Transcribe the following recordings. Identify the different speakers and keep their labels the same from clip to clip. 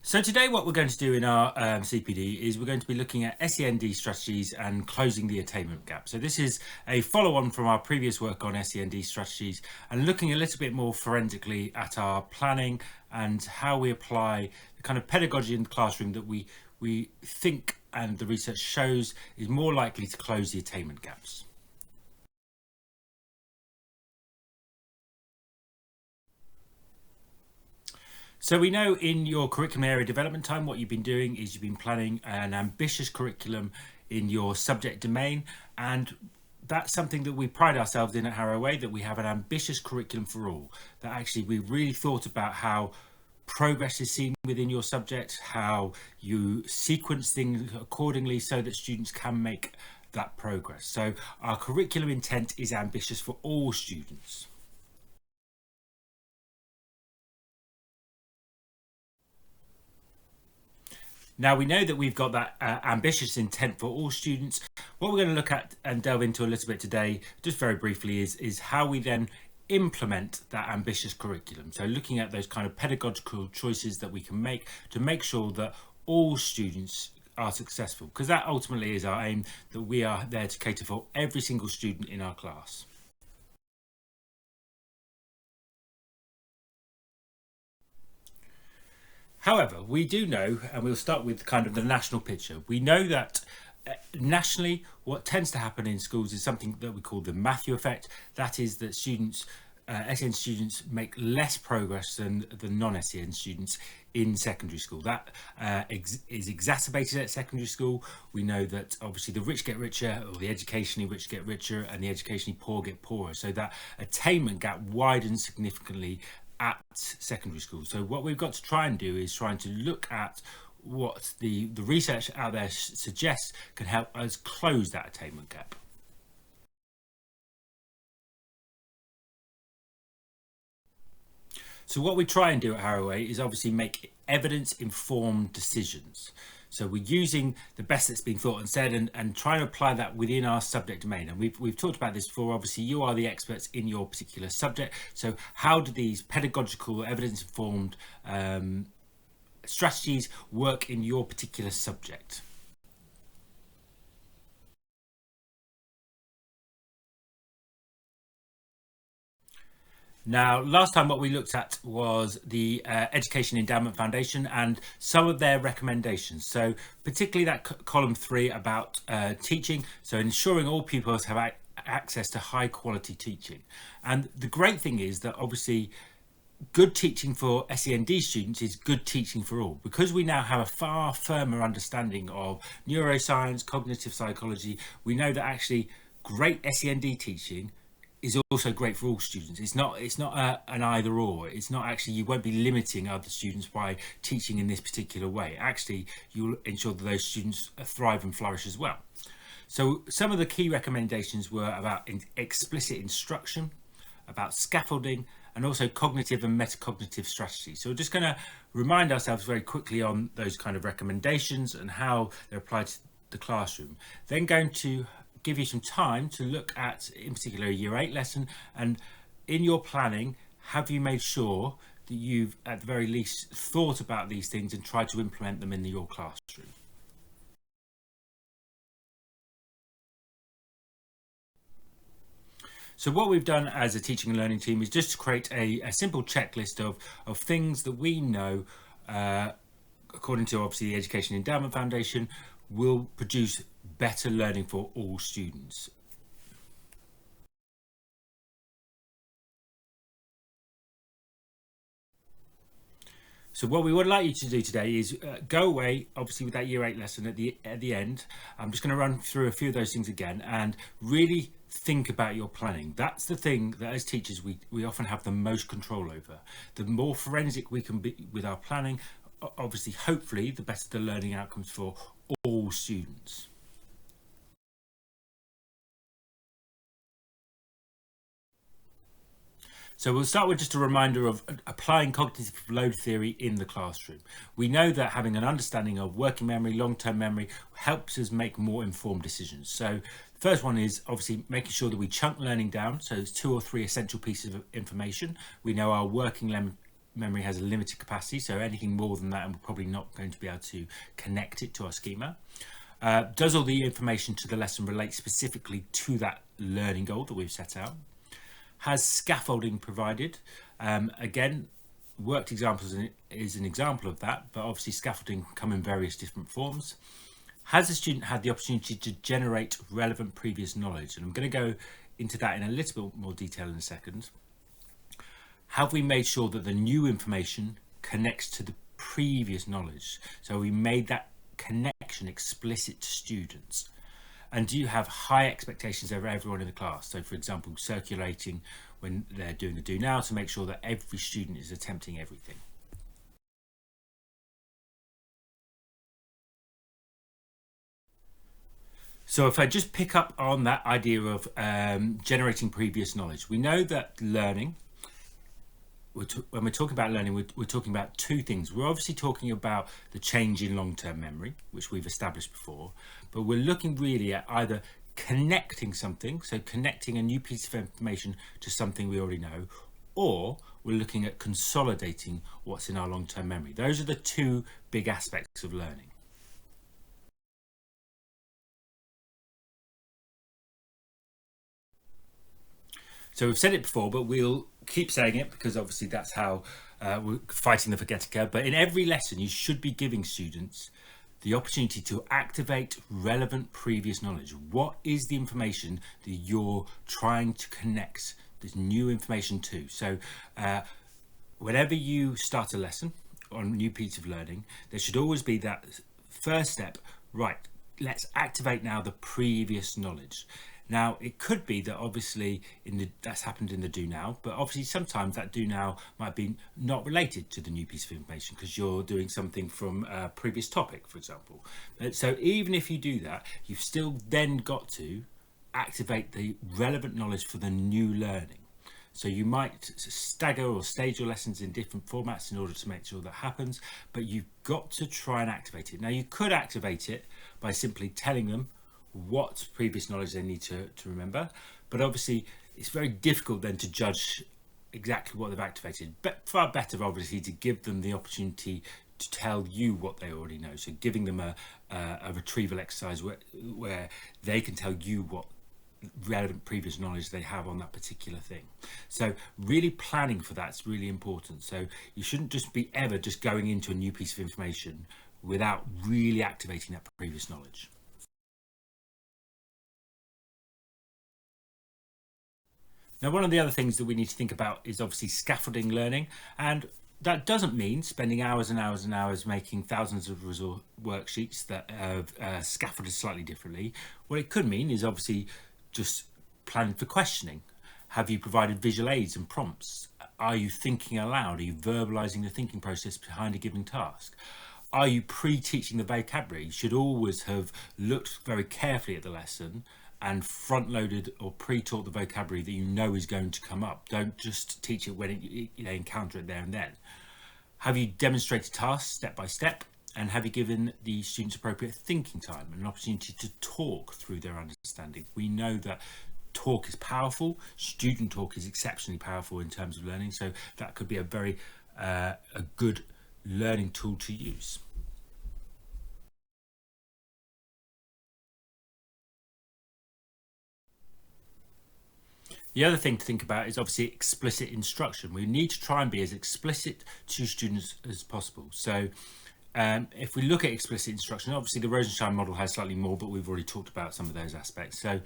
Speaker 1: So today what we're going to do in our CPD is we're going to be looking at Scnd strategies and closing the attainment gap. So this is a follow-on from our previous work on Scnd strategies and looking a little bit more forensically at our planning and how we apply the kind of pedagogy in the classroom that we think and the research shows is more likely to close the attainment gaps. So we know in your curriculum area development time, what you've been doing is you've been planning an ambitious curriculum in your subject domain, and that's something that we pride ourselves in at Harrow Way, that we have an ambitious curriculum for all, that actually we really thought about how progress is seen within your subject, how you sequence things accordingly so that students can make that progress. So our curriculum intent is ambitious for all students. Now we know that we've got that ambitious intent for all students. What we're going to look at and delve into a little bit today, just very briefly, is how we then implement that ambitious curriculum. So looking at those kind of pedagogical choices that we can make to make sure that all students are successful, because that ultimately is our aim, that we are there to cater for every single student in our class. However, we do know, and we'll start with kind of the national picture. We know that nationally, what tends to happen in schools is something that we call the Matthew effect. That is that students, SEN students, make less progress than the non-SEN students in secondary school. That is exacerbated at secondary school. We know that obviously the rich get richer, or the educationally rich get richer, and the educationally poor get poorer. So that attainment gap widens significantly at secondary school. So what we've got to try and do is trying to look at what the research out there suggests can help us close that attainment gap. So what we try and do at Harrow Way is obviously make evidence-informed decisions. So we're using the best that's been thought and said and trying to apply that within our subject domain. And we've talked about this before. Obviously, you are the experts in your particular subject. So how do these pedagogical, evidence-informed strategies work in your particular subject? Now, last time what we looked at was the Education Endowment Foundation and some of their recommendations. So particularly that column 3 about teaching, so ensuring all pupils have access to high quality teaching. And the great thing is that obviously good teaching for SEND students is good teaching for all, because we now have a far firmer understanding of neuroscience, cognitive psychology. We know that actually great SEND teaching is also great for all students. It's not an either or. It's not actually, you won't be limiting other students by teaching in this particular way. Actually, you'll ensure that those students thrive and flourish as well. So some of the key recommendations were about explicit instruction, about scaffolding, and also cognitive and metacognitive strategies. So we're just going to remind ourselves very quickly on those kind of recommendations and how they're applied to the classroom. Then going to give you some time to look at, in particular, a Year 8 lesson, and in your planning, have you made sure that you've at the very least thought about these things and tried to implement them in your classroom? So what we've done as a teaching and learning team is just to create a simple checklist of things that we know, according to obviously the Education Endowment Foundation, will produce better learning for all students. So what we would like you to do today is go away, obviously, with that Year 8 lesson at the end. I'm just going to run through a few of those things again and really think about your planning. That's the thing that as teachers we often have the most control over. The more forensic we can be with our planning, obviously, hopefully, the better the learning outcomes for all students. So we'll start with just a reminder of applying cognitive load theory in the classroom. We know that having an understanding of working memory, long-term memory, helps us make more informed decisions. So the first one is obviously making sure that we chunk learning down. So there's 2 or 3 essential pieces of information. We know our working memory has a limited capacity, so anything more than that, and we're probably not going to be able to connect it to our schema. Does all the information to the lesson relate specifically to that learning goal that we've set out? Has scaffolding provided? Again, worked examples is an example of that, but obviously scaffolding can come in various different forms. Has the student had the opportunity to generate relevant previous knowledge? And I'm going to go into that in a little bit more detail in a second. Have we made sure that the new information connects to the previous knowledge? So we made that connection explicit to students. And do you have high expectations over everyone in the class? So for example, circulating when they're doing the do now to make sure that every student is attempting everything. So if I just pick up on that idea of generating previous knowledge, we know that learning, when we're talking about learning, we're talking about two things. We're obviously talking about the change in long-term memory, which we've established before, but we're looking really at either connecting something, so connecting a new piece of information to something we already know, or we're looking at consolidating what's in our long-term memory. Those are the two big aspects of learning. So we've said it before, but we'll keep saying it because obviously that's how we're fighting the forgetting curve. But in every lesson, you should be giving students the opportunity to activate relevant previous knowledge. What is the information that you're trying to connect this new information to? So whenever you start a lesson on a new piece of learning, there should always be that first step, right, let's activate now the previous knowledge. Now, it could be that obviously that's happened in the do now, but obviously sometimes that do now might be not related to the new piece of information because you're doing something from a previous topic, for example. So even if you do that, you've still then got to activate the relevant knowledge for the new learning. So you might stagger or stage your lessons in different formats in order to make sure that happens, but you've got to try and activate it. Now, you could activate it by simply telling them what previous knowledge they need to remember, but obviously it's very difficult then to judge exactly what they've activated. But far better obviously to give them the opportunity to tell you what they already know, so giving them a retrieval exercise where they can tell you what relevant previous knowledge they have on that particular thing. So really planning for that's really important. So you shouldn't just be ever just going into a new piece of information without really activating that previous knowledge. Now, one of the other things that we need to think about is obviously scaffolding learning, and that doesn't mean spending hours and hours and hours making thousands of resource worksheets that have scaffolded slightly differently. What it could mean is obviously just planning for questioning. Have you provided visual aids and prompts? Are you thinking aloud? Are you verbalizing the thinking process behind a given task? Are you pre-teaching the vocabulary? You should always have looked very carefully at the lesson and front-loaded or pre-taught the vocabulary that you know is going to come up. Don't just teach it when they encounter it there and then. Have you demonstrated tasks step by step? And have you given the students appropriate thinking time and an opportunity to talk through their understanding? We know that talk is powerful. Student talk is exceptionally powerful in terms of learning. So that could be a very a good learning tool to use. The other thing to think about is obviously explicit instruction. We need to try and be as explicit to students as possible. So if we look at explicit instruction, obviously the Rosenstein model has slightly more, but we've already talked about some of those aspects. So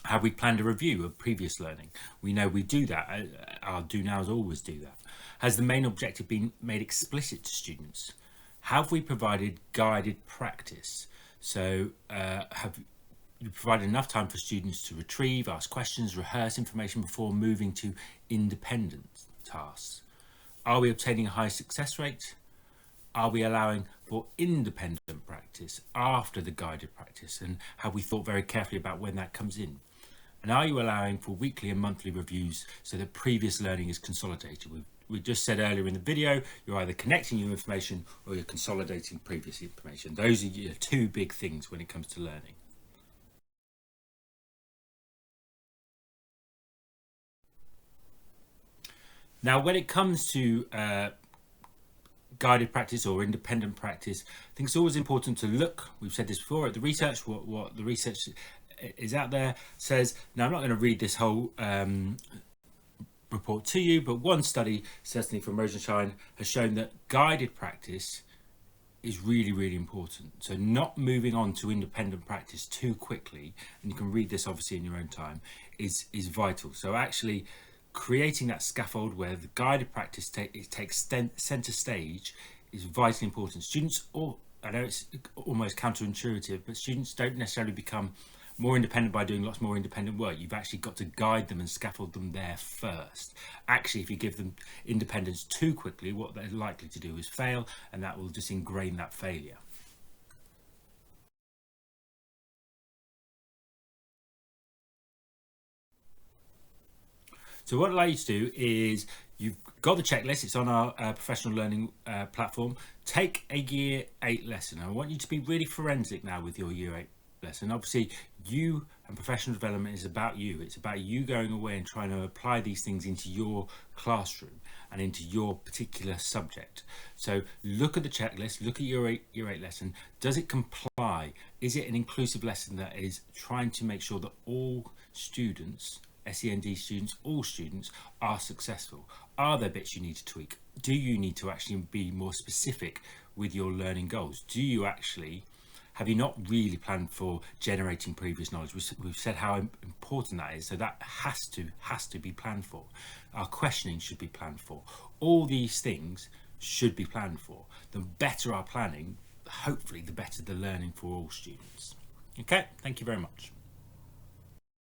Speaker 1: have we planned a review of previous learning? We know we do that. Our do nows always do that. Has the main objective been made explicit to students? Have we provided guided practice? So have you provided enough time for students to retrieve, ask questions, rehearse information before moving to independent tasks? Are we obtaining a high success rate? Are we allowing for independent practice after the guided practice? And have we thought very carefully about when that comes in? And are you allowing for weekly and monthly reviews so that previous learning is consolidated? We just said earlier in the video, you're either connecting new information or you're consolidating previous information. Those are your two big things when it comes to learning. Now, when it comes to guided practice or independent practice, I think it's always important to look, we've said this before, at the research, what the research is out there says. Now, I'm not going to read this whole report to you, but one study, certainly from Rosenshine, has shown that guided practice is really important. So not moving on to independent practice too quickly, and you can read this obviously in your own time, is vital. So actually creating that scaffold where the guided practice takes center stage is vitally important. Students, I know it's almost counterintuitive, but students don't necessarily become more independent by doing lots more independent work. You've actually got to guide them and scaffold them there first. Actually, if you give them independence too quickly, what they're likely to do is fail, and that will just ingrain that failure. So what I'd like you to do is, you've got the checklist, it's on our professional learning platform. Take a year 8 lesson. I want you to be really forensic now with your year 8 lesson. Obviously, you and professional development is about you. It's about you going away and trying to apply these things into your classroom and into your particular subject. So look at the checklist, look at your year 8 lesson. Does it comply? Is it an inclusive lesson that is trying to make sure that all students, SEND students, all students are successful? Are there bits you need to tweak? Do you need to actually be more specific with your learning goals? Do you actually, have you not really planned for generating previous knowledge? We've said how important that is, so that has to be planned for. Our questioning should be planned for. All these things should be planned for. The better our planning, hopefully the better the learning for all students. Okay, thank you very much.